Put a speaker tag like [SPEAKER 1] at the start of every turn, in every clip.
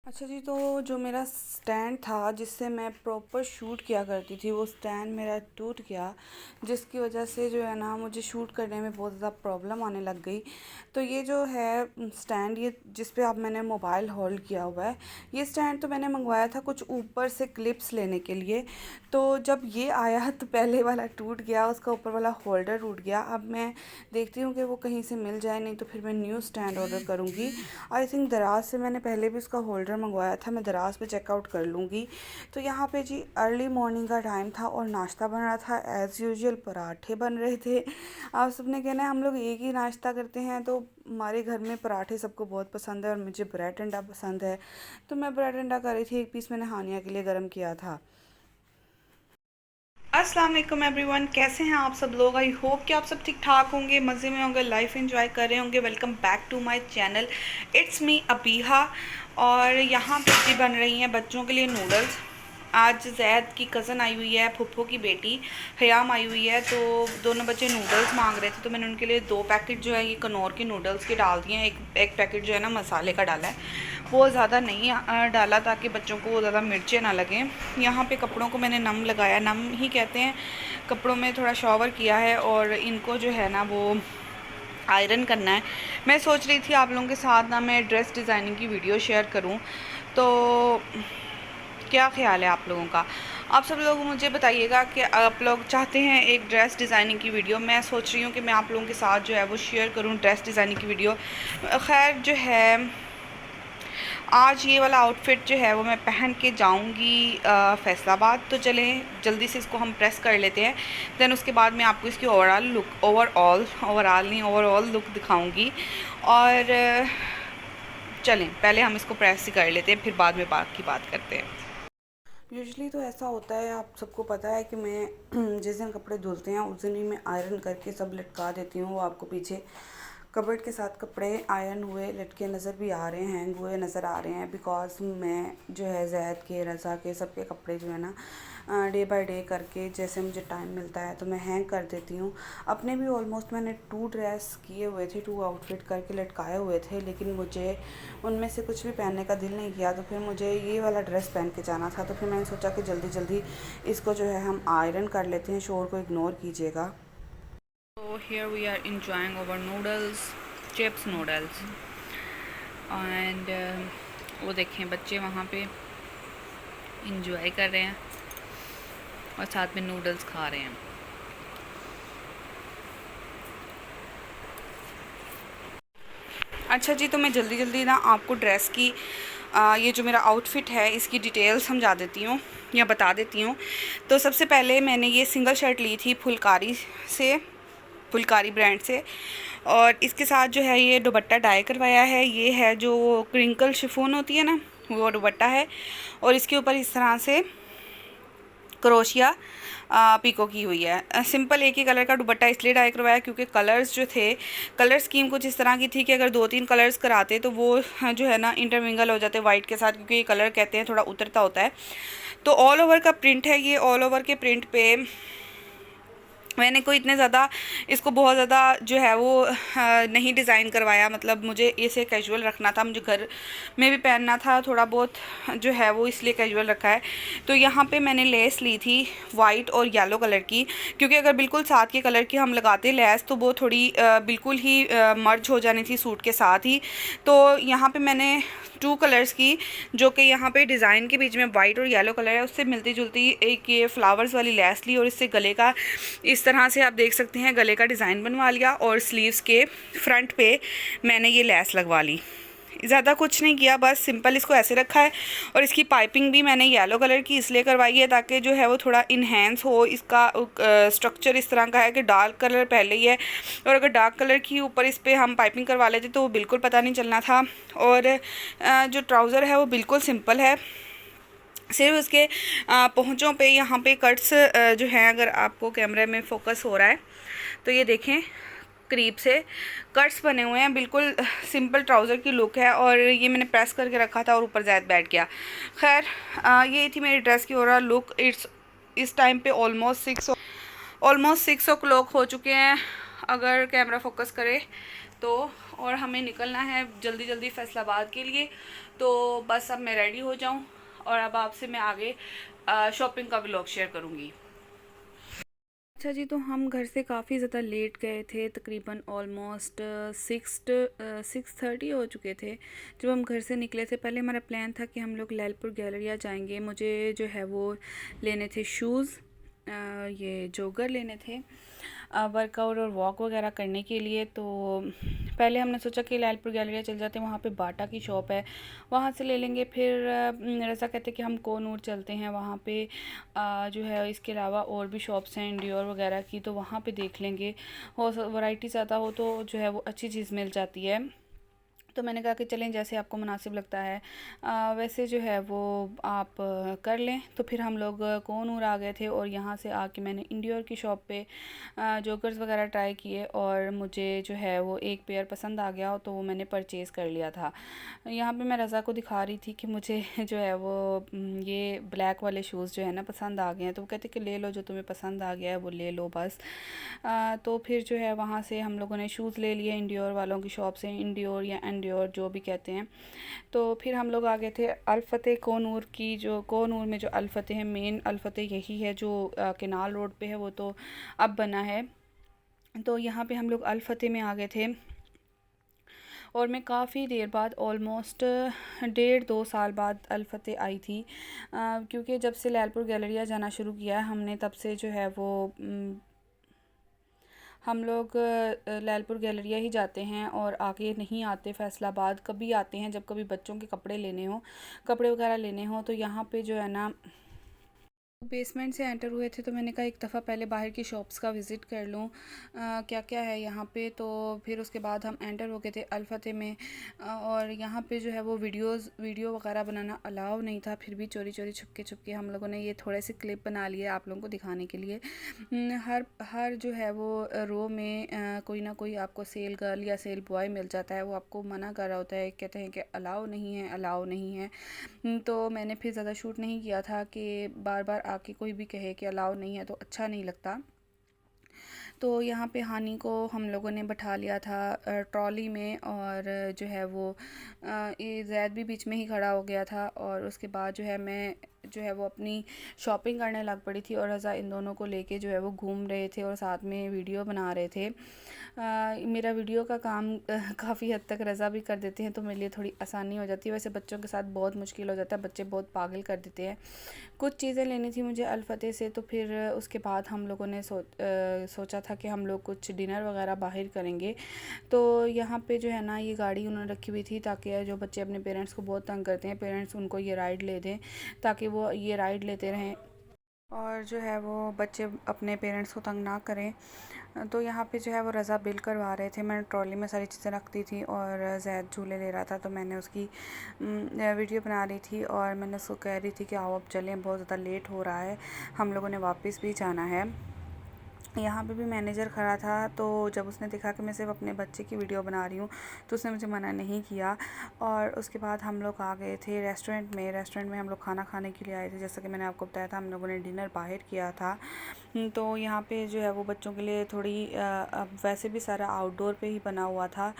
[SPEAKER 1] अच्छा जी, तो जो मेरा स्टैंड था जिससे मैं प्रॉपर शूट किया करती थी, वो स्टैंड मेरा टूट गया, जिसकी वजह से जो है ना मुझे शूट करने में बहुत ज़्यादा प्रॉब्लम आने लग गई। तो ये जो है स्टैंड, ये जिस पे अब मैंने मोबाइल होल्ड किया हुआ है, ये स्टैंड तो मैंने मंगवाया था कुछ ऊपर से क्लिप्स लेने के लिए। तो जब ये आया तो पहले वाला टूट गया, उसका ऊपर वाला होल्डर टूट गया। अब मैं देखती हूँ कि वो कहीं से मिल जाए, नहीं तो फिर मैं न्यू स्टैंड ऑर्डर करूँगी। आई थिंक दराज से मैंने पहले भी उसका होल्डर मंगवाया था, मैं दराज पे चेकआउट कर लूँगी। तो यहाँ पे जी अर्ली मॉर्निंग का टाइम था और नाश्ता बन रहा था, एज़ यूजुअल पराठे बन रहे थे। आप सबने कहना है हम लोग एक ही नाश्ता करते हैं, तो हमारे घर में पराठे सबको बहुत पसंद है और मुझे ब्रेड अंडा पसंद है। तो मैं ब्रेड अंडा कर रही थी, एक पीस मैंने हानिया के लिए गर्म किया था। अस्सलाम वालेकुम एवरीवन, कैसे हैं आप सब लोग। आई होप कि आप सब ठीक ठाक होंगे, मज़े में होंगे, लाइफ एंजॉय कर रहे होंगे। Welcome back to my channel, it's me Abiha. और यहाँ पे भी बन रही हैं बच्चों के लिए नूडल्स। आज जैद की कज़न आई हुई है, फुप्पो की बेटी हयाम आई हुई है, तो दोनों बच्चे नूडल्स मांग रहे थे। तो मैंने उनके लिए 2 पैकेट जो है ये कनौर के नूडल्स के डाल दिए हैं। एक पैकेट जो है ना मसाले का डाला है, वो ज़्यादा नहीं डाला ताकि बच्चों को ज़्यादा मिर्चें ना लगें। यहाँ पे कपड़ों को मैंने नम लगाया, नम ही कहते हैं, कपड़ों में थोड़ा शॉवर किया है और इनको जो है ना वो आयरन करना है। मैं सोच रही थी आप लोगों के साथ ना मैं ड्रेस डिज़ाइनिंग की वीडियो शेयर करूं, तो क्या ख्याल है आप लोगों का। आप सब लोग मुझे बताइएगा कि आप लोग चाहते हैं एक ड्रेस डिज़ाइनिंग की वीडियो। मैं सोच रही हूँ कि मैं आप लोगों के साथ जो है वो शेयर करूँ ड्रेस डिज़ाइनिंग की वीडियो। खैर जो है आज ये वाला आउटफिट जो है वो मैं पहन के जाऊंगी फैसलाबाद। तो चलें जल्दी से इसको हम प्रेस कर लेते हैं, देन उसके बाद मैं आपको इसकी ओवरऑल लुक दिखाऊंगी। और चलें पहले हम इसको प्रेस ही कर लेते हैं, फिर बाद में बाकी बात करते हैं। यूजुअली तो ऐसा होता है, आप सबको पता है कि मैं जिस दिन कपड़े धुलते हैं उस दिन ही मैं आयरन करके सब लटका देती हूँ। वो आपको पीछे कबर्ड के साथ कपड़े आयरन हुए लटके नज़र भी आ रहे हैं, हैंग हुए नज़र आ रहे हैं। बिकॉज मैं जो है जैद के, रज़ा के, सबके कपड़े जो है ना डे बाय डे करके जैसे मुझे टाइम मिलता है तो मैं हैंग कर देती हूँ। अपने भी ऑलमोस्ट मैंने 2 ड्रेस किए हुए थे, 2 आउटफिट करके लटकाए हुए थे, लेकिन मुझे उनमें से कुछ भी पहनने का दिल नहीं किया। तो फिर मुझे ये वाला ड्रेस पहन के जाना था, तो फिर मैंने सोचा कि जल्दी जल्दी इसको जो है हम आयरन कर लेते हैं। शोर को इग्नोर कीजिएगा। So here we are enjoying our noodles, chips noodles, and वो देखें बच्चे वहाँ पे इंजॉय कर रहे हैं और साथ में नूडल्स खा रहे हैं। अच्छा जी, तो मैं जल्दी जल्दी ना आपको ड्रेस की ये जो मेरा आउटफिट है इसकी डिटेल समझा देती हूँ या बता देती हूँ। तो सबसे पहले मैंने ये सिंगल शर्ट ली थी फुलकारी ब्रांड से, और इसके साथ जो है ये दुपट्टा डाई करवाया है। ये है जो क्रिंकल शिफॉन होती है ना, वो दुपट्टा है, और इसके ऊपर इस तरह से क्रोशिया पीको की हुई है। सिंपल एक ही कलर का दुपट्टा इसलिए डाई करवाया क्योंकि कलर्स जो थे, कलर स्कीम कुछ इस तरह की थी कि अगर 2-3 कलर्स कराते तो वो जो है ना इंटरमिंगल हो जाते वाइट के साथ, क्योंकि ये कलर कहते हैं थोड़ा उतरता होता है। तो ऑल ओवर का प्रिंट है ये। ऑल ओवर के प्रिंट पे मैंने कोई इतने ज़्यादा इसको बहुत ज़्यादा जो है वो नहीं डिज़ाइन करवाया, मतलब मुझे इसे कैजुअल रखना था, मुझे घर में भी पहनना था थोड़ा बहुत जो है वो, इसलिए कैजुअल रखा है। तो यहाँ पे मैंने लेस ली थी वाइट और येलो कलर की, क्योंकि अगर बिल्कुल साथ के कलर की हम लगाते लेस तो वो थोड़ी बिल्कुल ही मर्ज हो जानी थी सूट के साथ ही। तो यहाँ पे मैंने 2 कलर्स की, जो कि यहाँ पे डिज़ाइन के बीच में वाइट और येलो कलर है, उससे मिलती जुलती एक ये फ्लावर्स वाली लेस ली, और इससे गले का इस तरह से आप देख सकते हैं गले का डिज़ाइन बनवा लिया, और स्लीव्स के फ्रंट पे मैंने ये लेस लगवा ली। ज़्यादा कुछ नहीं किया, बस सिंपल इसको ऐसे रखा है। और इसकी पाइपिंग भी मैंने येलो कलर की इसलिए करवाई है ताकि जो है वो थोड़ा इन्हेंस हो। इसका स्ट्रक्चर इस तरह का है कि डार्क कलर पहले ही है, और अगर डार्क कलर की ऊपर इस पर हम पाइपिंग करवा लेते तो वो बिल्कुल पता नहीं चलना था। और जो ट्राउज़र है वो बिल्कुल सिंपल है, सिर्फ उसके पहुँचों पे यहाँ पे कट्स जो हैं, अगर आपको कैमरे में फोकस हो रहा है तो ये देखें करीब से कट्स बने हुए हैं। बिल्कुल सिंपल ट्राउज़र की लुक है, और ये मैंने प्रेस करके रखा था और ऊपर ज़्यादा बैठ गया। खैर ये थी मेरी ड्रेस की ओवरऑल लुक। इस टाइम पे ऑलमोस्ट 6 o'clock हो चुके हैं अगर कैमरा फोकस करे तो, और हमें निकलना है जल्दी जल्दी फैसलाबाद के लिए। तो बस अब मैं रेडी हो जाऊँ और अब आपसे मैं आगे शॉपिंग का व्लॉग शेयर करूँगी। अच्छा जी, तो हम घर से काफ़ी ज़्यादा लेट गए थे, तकरीबन ऑलमोस्ट 6:30 हो चुके थे जब हम घर से निकले थे। पहले हमारा प्लान था कि हम लोग लैलपुर गैलरिया जाएंगे। मुझे जो है वो लेने थे शूज़, ये जोगर लेने थे वर्कआउट और वॉक वगैरह करने के लिए। तो पहले हमने सोचा कि लालपुर गैलरिया चल जाते हैं, वहाँ पे बाटा की शॉप है, वहाँ से ले लेंगे। फिर रज़ा कहते कि हम कोनूर चलते हैं, वहाँ पे जो है इसके अलावा और भी शॉप्स हैं इंडियोर वगैरह की, तो वहाँ पे देख लेंगे। हो वैरायटी ज़्यादा हो तो जो है वो अच्छी चीज़ मिल जाती है। तो मैंने कहा कि चलें जैसे आपको मुनासिब लगता है। वैसे जो है वो आप कर लें। तो फिर हम लोग कोनूर आ गए थे और यहाँ से आके मैंने इंडियोर की शॉप पे जोकर्स वगैरह ट्राई किए और मुझे जो है वो एक पेयर पसंद आ गया, तो वो मैंने परचेज़ कर लिया था। यहाँ पे मैं रज़ा को दिखा रही थी कि मुझे जो है वो ये ब्लैक वाले शूज़ जो है ना पसंद आ गए हैं। तो वो कहते कि ले लो, जो तुम्हें पसंद आ गया है वो ले लो बस। तो फिर जो है वहाँ से हम लोगों ने शूज़ ले लिए इंडियोर वालों की शॉप से, इंडियोर या एंडियोर जो भी कहते हैं। तो फिर हम लोग आ गए थे अल-फतेह कोनूर की, जो कोनूर में जो अल-फतेह है, मेन अल-फतेह यही है जो केनाल रोड पे है, वो तो अब बना है। तो यहाँ पे हम लोग अल-फतेह में आ गए थे और मैं काफ़ी देर बाद ऑलमोस्ट 1.5-2 साल बाद अल-फतेह आई थी, क्योंकि जब से लैलपुर गैलरिया जाना शुरू किया है हमने, तब से जो है वो हम लोग लैलपुर गैलरिया ही जाते हैं और आगे नहीं आते फैसलाबाद। कभी आते हैं जब कभी बच्चों के कपड़े लेने हों, कपड़े वगैरह लेने हों। तो यहाँ पे जो है ना बेसमेंट से एंटर हुए थे, तो मैंने कहा एक दफ़ा पहले बाहर की शॉप्स का विज़िट कर लूँ क्या क्या है यहाँ पे। तो फिर उसके बाद हम एंटर हो गए थे अल-फतेह में। और यहाँ पे जो है वो वीडियो वगैरह बनाना अलाउ नहीं था, फिर भी चोरी चोरी छुपके हम लोगों ने ये थोड़े से क्लिप बना लिए आप लोगों को दिखाने के लिए। हर जो है वो रो में कोई ना कोई आपको सेल गर्ल या सेल बॉय मिल जाता है, वो आपको मना कर रहा होता है, कहते हैं कि अलाउ नहीं है, अलाउ नहीं है। तो मैंने फिर ज़्यादा शूट नहीं किया था कि बार बार आके कोई भी कहे कि अलाउ नहीं है, तो अच्छा नहीं लगता। तो यहाँ पे हानी को हम लोगों ने बैठा लिया था ट्रॉली में, और जो है वो ये ज़ैद भी बीच में ही खड़ा हो गया था। और उसके बाद जो है मैं जो है वो अपनी शॉपिंग करने लग पड़ी थी और रज़ा इन दोनों को लेके जो है वो घूम रहे थे और साथ में वीडियो बना रहे थे। मेरा वीडियो का काम काफ़ी हद तक रज़ा भी कर देते हैं, तो मेरे लिए थोड़ी आसानी हो जाती है। वैसे बच्चों के साथ बहुत मुश्किल हो जाता है, बच्चे बहुत पागल कर देते हैं। कुछ चीज़ें लेनी थी मुझे अल-फतेह से, तो फिर उसके बाद हम लोगों ने सोचा था कि हम लोग कुछ डिनर वगैरह बाहर करेंगे। तो यहाँ पे जो है ना ये गाड़ी उन्होंने रखी हुई थी, ताकि जो बच्चे अपने पेरेंट्स को बहुत तंग करते हैं, पेरेंट्स उनको ये राइड ले दें, ताकि वो ये राइड लेते रहें और जो है वो बच्चे अपने पेरेंट्स को तंग ना करें। तो यहाँ पे जो है वो रज़ा बिल करवा रहे थे, मैंने ट्रॉली में सारी चीज़ें रख दी थी और ज़ैद झूले ले रहा था, तो मैंने उसकी वीडियो बना रही थी और मैंने उसको कह रही थी कि आओ अब चलें, बहुत ज़्यादा लेट हो रहा है, हम लोगों ने वापस भी जाना है। यहाँ पे भी मैनेजर खड़ा था, तो जब उसने देखा कि मैं सिर्फ अपने बच्चे की वीडियो बना रही हूँ, तो उसने मुझे मना नहीं किया। और उसके बाद हम लोग आ गए थे रेस्टोरेंट में हम लोग खाना खाने के लिए आए थे। जैसा कि मैंने आपको बताया था, हम लोगों ने डिनर बाहर किया था। तो यहाँ पे जो है वो बच्चों के लिए थोड़ी अब वैसे भी सारा आउटडोर पे ही बना हुआ था।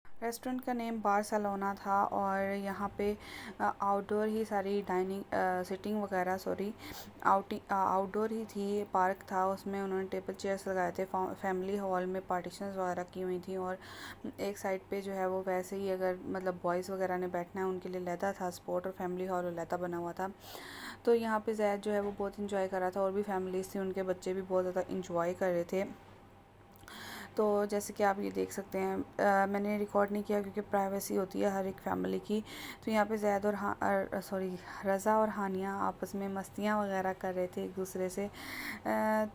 [SPEAKER 1] रेस्टोरेंट का नेम बार्सिलोना था और यहाँ पे आउटडोर ही सारी डाइनिंग सिटिंग वगैरह आउटडोर ही थी। पार्क था, उसमें उन्होंने टेबल चेयर्स लगाए थे। फैमिली हॉल में पार्टीशंस वगैरह की हुई थी और एक साइड पे जो है वो वैसे ही अगर मतलब बॉयज़ वगैरह ने बैठना है उनके लिए लहदा था स्पॉट, और फैमिली हॉल लहदा बना हुआ था। तो यहाँ पे ज़ैद जो है वो बहुत इंजॉय कर रहा था और भी फैमिलीज़ थी, उनके बच्चे भी बहुत ज़्यादा इंजॉय कर रहे थे। तो जैसे कि आप ये देख सकते हैं, मैंने रिकॉर्ड नहीं किया क्योंकि प्राइवेसी होती है हर एक फैमिली की। तो यहाँ पे ज़ैद और रज़ा और हानिया आपस में मस्तियाँ वगैरह कर रहे थे एक दूसरे से।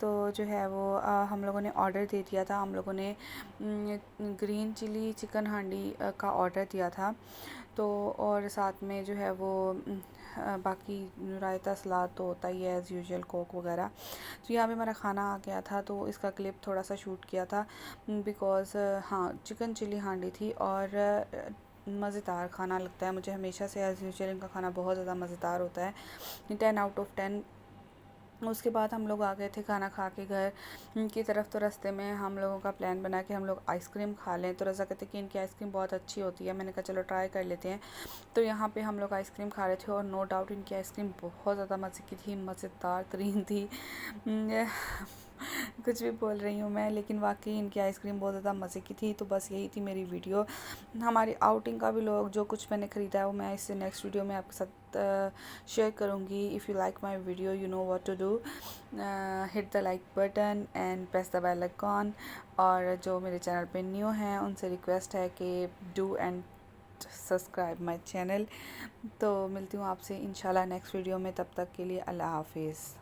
[SPEAKER 1] तो जो है वो हम लोगों ने ऑर्डर दे दिया था। हम लोगों ने ग्रीन चिली चिकन हांडी का ऑर्डर दिया था। तो और साथ में जो है वो बाकी रायता सलाद तो होता ही है एज़ यूजुअल, कोक वगैरह। तो यहाँ पे मेरा खाना आ गया था, तो इसका क्लिप थोड़ा सा शूट किया था बिकॉज़ हाँ चिकन चिली हांडी थी और मज़ेदार खाना लगता है मुझे हमेशा से। एज़ यूजुअल इनका खाना बहुत ज़्यादा मज़ेदार होता है। 10 आउट ऑफ 10 उसके बाद हम लोग आ गए थे खाना खा के घर की तरफ। तो रास्ते में हम लोगों का प्लान बना कि हम लोग आइसक्रीम खा लें। तो रज़ा कहते कि इनकी आइसक्रीम बहुत अच्छी होती है। मैंने कहा चलो ट्राई कर लेते हैं। तो यहाँ पे हम लोग आइसक्रीम खा रहे थे और नो डाउट इनकी आइसक्रीम बहुत ज़्यादा मज़े की थी, मज़ेदार तरीन थी। कुछ भी बोल रही हूँ मैं, लेकिन वाकई इनकी आइसक्रीम बहुत ज़्यादा मज़े की थी। तो बस यही थी मेरी वीडियो, हमारी आउटिंग का भी लोग जो कुछ मैंने ख़रीदा है वो मैं इससे नेक्स्ट वीडियो में आपके साथ शेयर करूँगी। If you like my video you know what to do, hit the like button and press the bell icon. और जो मेरे चैनल पे न्यू हैं उनसे रिक्वेस्ट है कि do and subscribe my channel. तो मिलती हूँ आपसे इंशाल्लाह नेक्स्ट वीडियो में, तब तक के लिए अल्लाह हाफिज़।